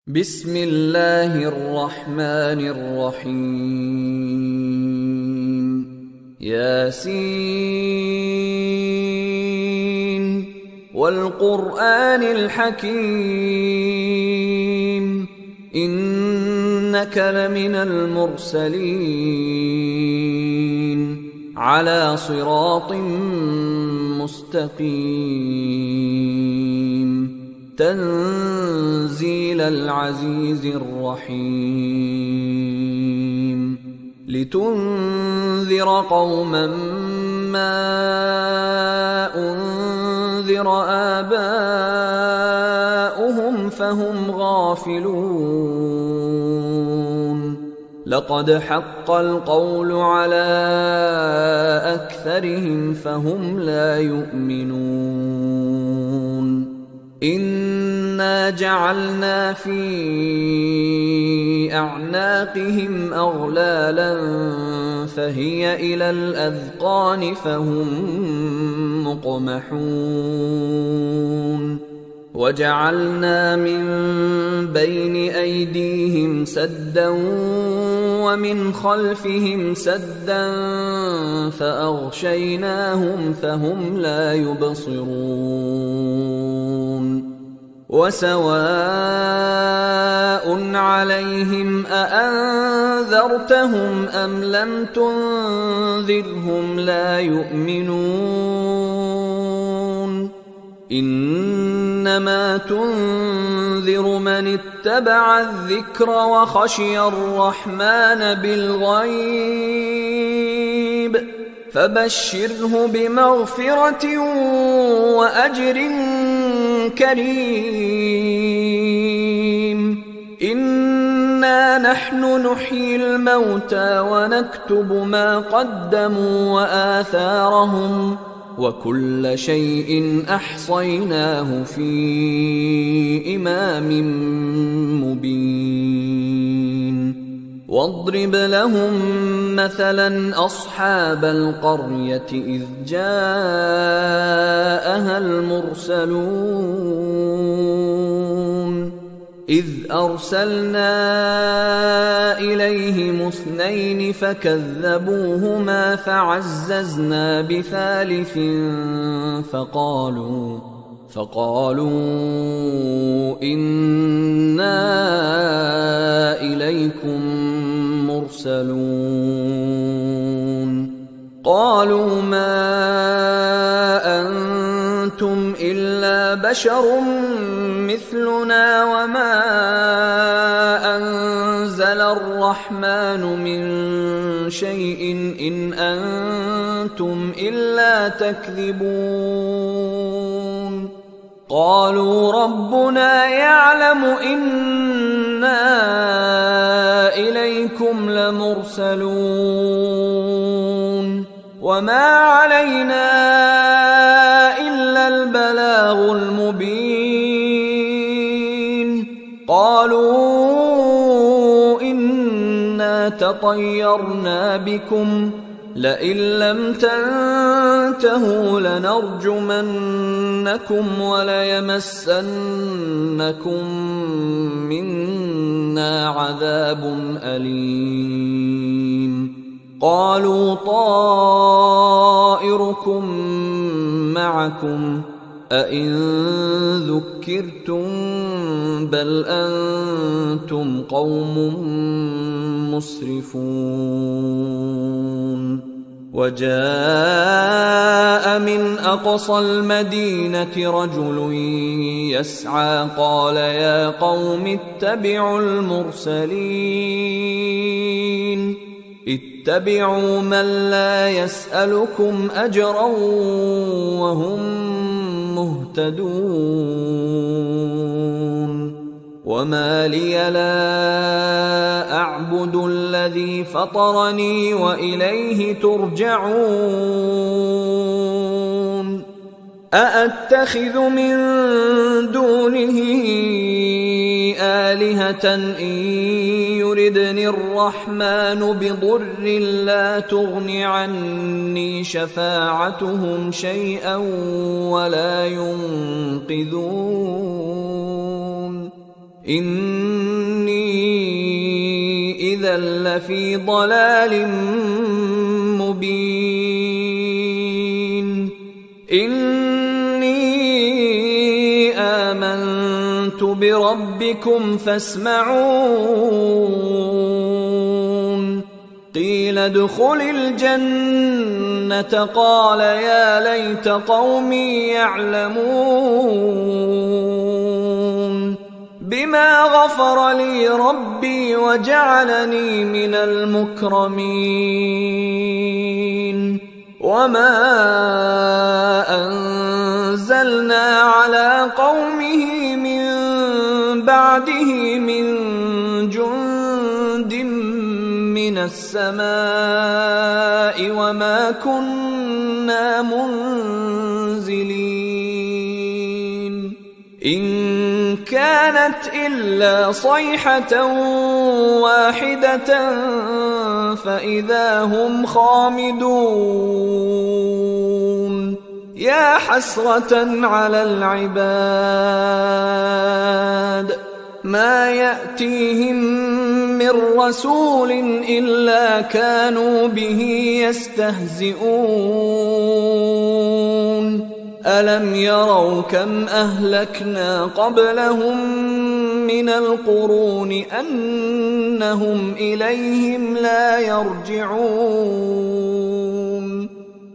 بسم الله الرحمن الرحيم ياسين والقرآن الحكيم إنك لمن المرسلين على صراط مستقيم تنزيل العزيز الرحيم لتنذر قوما ما أنذر آباؤهم فهم غافلون لقد حق القول على أكثرهم فهم لا يؤمنون إنا جعلنا في أعناقهم أغلالا فهي إلى الأذقان فهم مقمحون وجعلنا من بين أيديهم سدا ومن خلفهم سدا فأغشيناهم فهم لا يبصرون وسواء عليهم أأنذرتهم أم لم تنذرهم لا يؤمنون إنما تنذر من اتبع الذكر وخشي الرحمن بالغيب فبشره بمغفرة وأجر كريم إنا نحن نحيي الموتى ونكتب ما قدموا وآثارهم وكل شيء أحصيناه في إمام مبين واضرب لهم مثلا أصحاب القرية إذ جاءها المرسلون إذ أرسلنا إليهم اثنين فكذبوهما فعززنا بثالث فقالوا إنا إليكم مرسلون قالوا ما أنتم إلا بشر مثلنا وما أنزل الرحمن من شيء إن أنتم إلا تكذبون قالوا ربنا يعلم إنا إليكم لمرسلون وما علينا إلا البلاغ المبين قالوا إنا تطيرنا بكم لئن لم تنتهوا لنرجمنكم وليمسنكم منا عذاب أليم قالوا طائركم معكم أئن ذكرتم بل أنتم قوم مسرفون وجاء من أقصى المدينة رجل يسعى قال يا قوم اتبعوا المرسلين اتبعوا من لا يسألكم أجرا وهم مهتدون وما لي لا أعبد الذي فطرني وإليه ترجعون أأتخذ من دونه آلهة إن يردني الرحمن بضر لا تغن عني شفاعتهم شيئا ولا ينقذون إني إذا لفي ضلال مبين إني آمنت بربكم فاسمعون قيل ادخل الجنة قال يا ليت قومي يعلمون بما غفر لي ربي وجعلني من المكرمين وما أنزلنا على قومه من بعده من جند من السماء وما كنا منزلين إن كانت إلا صيحة واحدة فإذا هم خامدون يا حسرة على العباد ما يأتيهم من رسول إلا كانوا به يستهزئون ألم يروا كم أهلكنا قبلهم من القرون أنهم إليهم لا يرجعون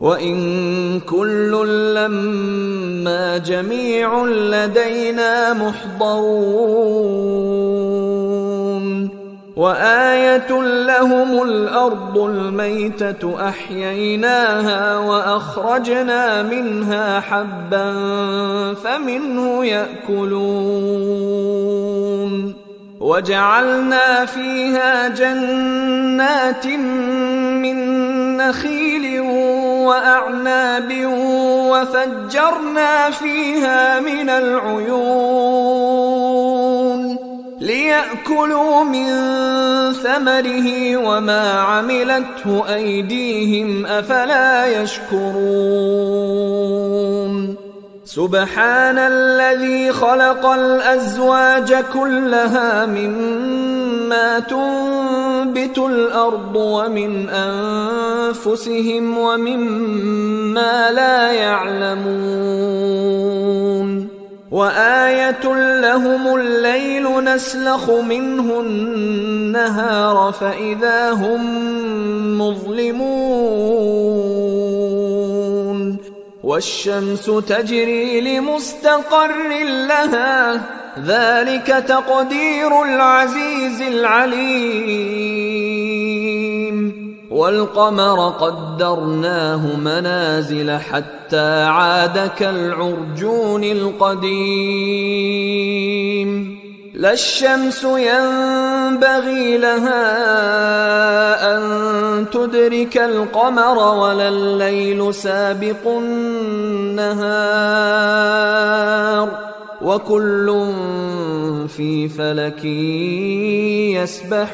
وإن كل لما جميع لدينا محضرون وآية لهم الأرض الميتة أحييناها وأخرجنا منها حبا فمنه يأكلون وجعلنا فيها جنات من نخيل وأعناب وفجرنا فيها من العيون ليأكلوا من ثمره وما عملته أيديهم أفلا يشكرون سبحان الذي خلق الأزواج كلها مما تنبت الأرض ومن أنفسهم ومما لا يعلمون وآية لهم الليل نسلخ منه النهار فإذا هم مظلمون والشمس تجري لمستقر لها ذلك تقدير العزيز العليم والقمر قدرناه منازل حتى عاد كالعرجون القديم لا الشمس ينبغي لها أن تدرك القمر ولا الليل سابق النهار وكل في فلك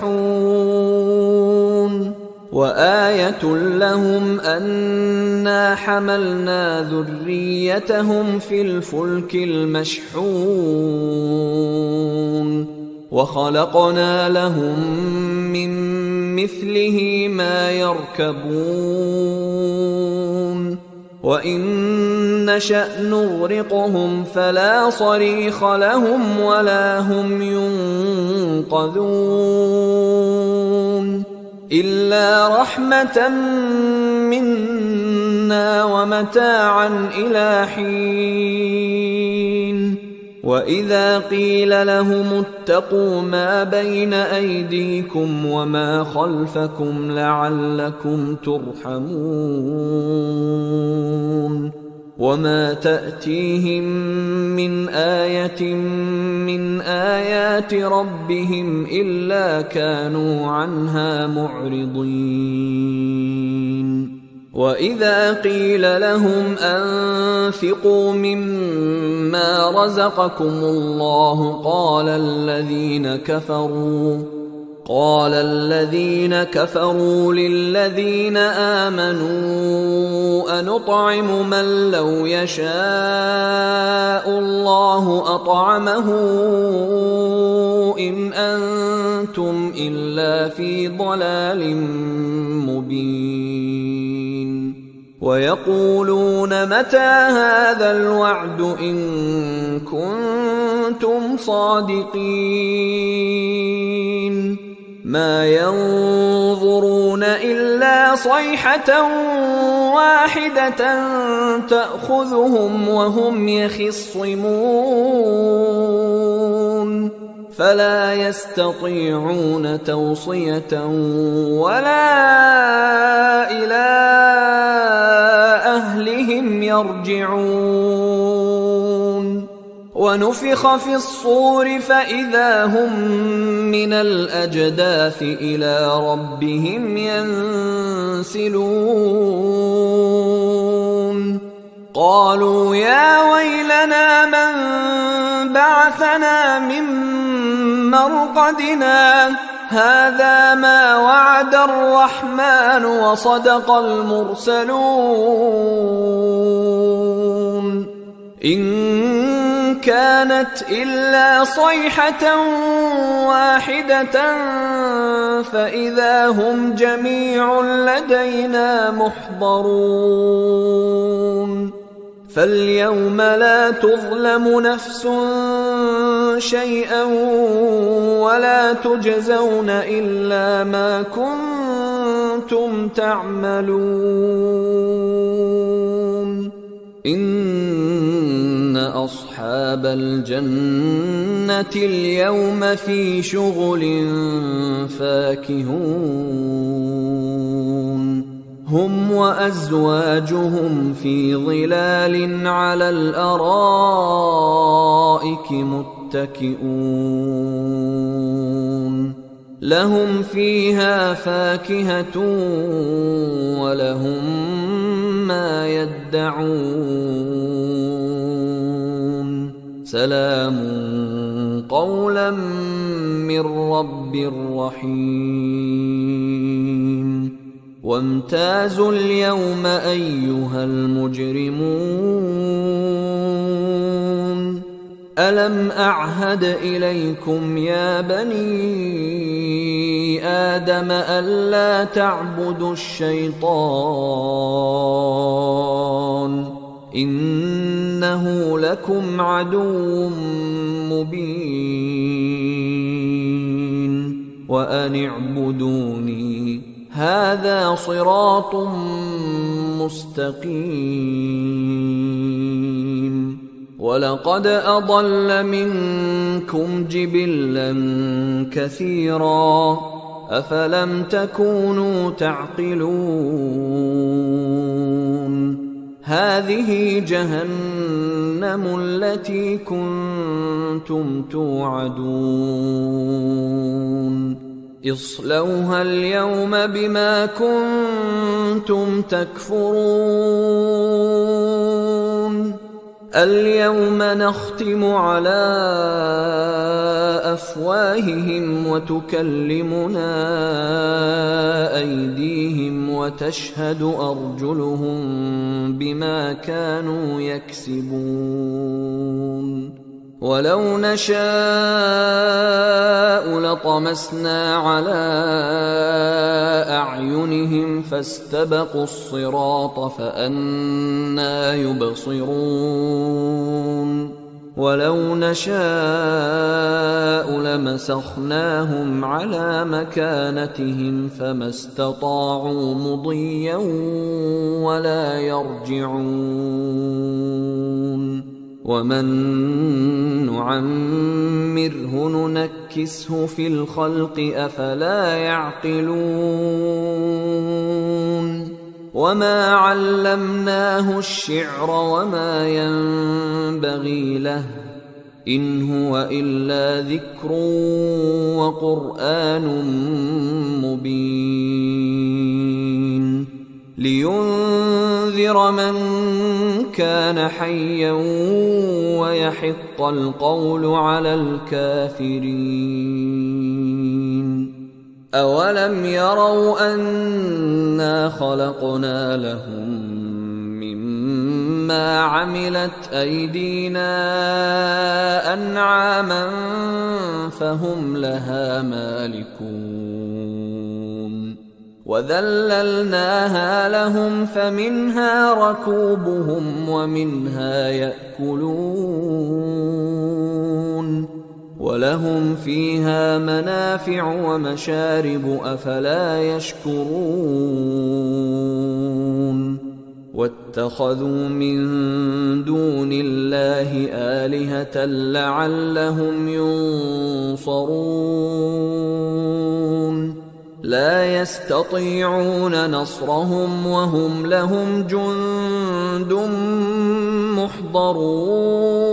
يسبحون وآية لهم أنا حملنا ذريتهم في الفلك المشحون وخلقنا لهم من مثله ما يركبون وإن نشأ نغرقهم فلا صريخ لهم ولا هم ينقذون إلا رحمة منا ومتاعا إلى حين وإذا قيل لهم اتقوا ما بين أيديكم وما خلفكم لعلكم ترحمون وما تأتيهم من آية من آيات ربهم إلا كانوا عنها معرضين وإذا قيل لهم أنفقوا مما رزقكم الله قال الذين كفروا للذين آمنوا أنطعم من لو يشاء الله أطعمه إن أنتم إلا في ضلال مبين ويقولون متى هذا الوعد إن كنتم صادقين ما ينظرون إلا صيحة واحدة تأخذهم وهم يخصمون فلا يستطيعون توصية ولا إلى أهلهم يرجعون ونفخ في الصور فإذا هم من الأجداث إلى ربهم ينسلون قالوا يا ويلنا من بعثنا من مرقدنا هذا ما وعد الرحمن وصدق المرسلون إن كانت إلا صيحة واحدة فإذا هم جميع لدينا محضرون فاليوم لا تظلم نفس شيئا ولا تجزون إلا ما كنتم تعملون إن أصحاب الجنة اليوم في شغل فاكهون هم وأزواجهم في ظلال على الأرائك متكئون لهم فيها فاكهة ولهم ما يدعون سلام قولا من رب رحيم وامتازوا اليوم أيها المجرمون ألم أعهد إليكم يا بني آدم ألا تعبدوا الشيطان إنه لكم عدو مبين وأن اعبدوني هذا صراط مستقيم ولقد أضل منكم جبلا كثيرا أفلم تكونوا تعقلون هذه جهنم التي كنتم توعدون اصلوها اليوم بما كنتم تكفرون اليوم نختم على أفواههم وتكلمنا أيديهم وتشهد أرجلهم بما كانوا يكسبون ولو نشاء لطمسنا على أعينهم فاستبقوا الصراط فأنى يبصرون ولو نشاء لمسخناهم على مكانتهم فما استطاعوا مضيا ولا يرجعون ومن نعمره ننكسه في الخلق أفلا يعقلون وما علمناه الشعر وما ينبغي له إن هو إلا ذكر وقرآن مبين لينذر من كان حيا ويحق القول على الكافرين أولم يروا أنا خلقنا لهم مما عملت أيدينا أنعاما فهم لها مالكون وذللناها لهم فمنها ركوبهم ومنها يأكلون ولهم فيها منافع ومشارب أفلا يشكرون واتخذوا من دون الله آلهة لعلهم ينصرون لا يستطيعون نصرهم وهم لهم جند محضرون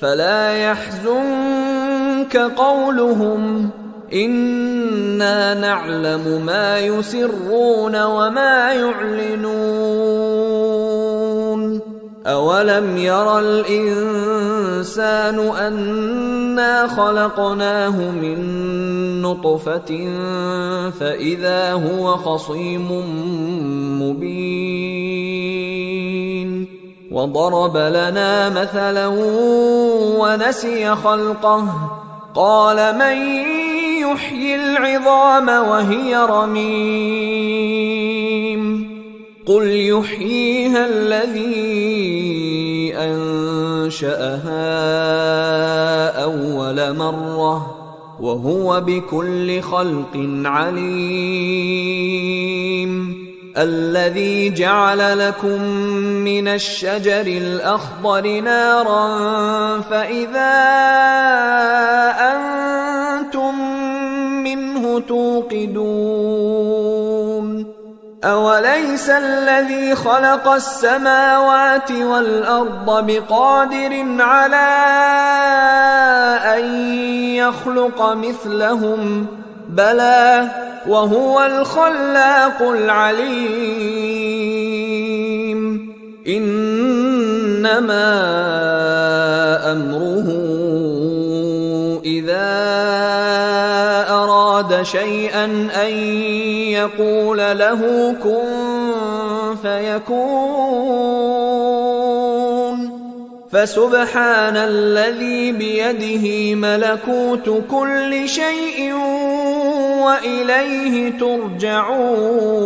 فلا يحزنك قولهم إنا نعلم ما يسرون وما يعلنون أولم ير الإنسان أنا خلقناه من نطفة فإذا هو خصيم مبين وضرب لنا مثلا ونسي خلقه قال من يحيي العظام وهي رميم قل يحييها الذي أنشأها أول مرة وهو بكل خلق عليم الذي جعل لكم من الشجر الأخضر نارا فإذا أنتم منه توقدون أوليس الذي خلق السماوات والأرض بقادر على أن يخلق مثلهم بلى وهو الخلاق العليم إنما أمره إذا أراد شيئا أن يقول له كن فيكون فسبحان الذي بيده ملكوت كل شيء وإليه ترجعون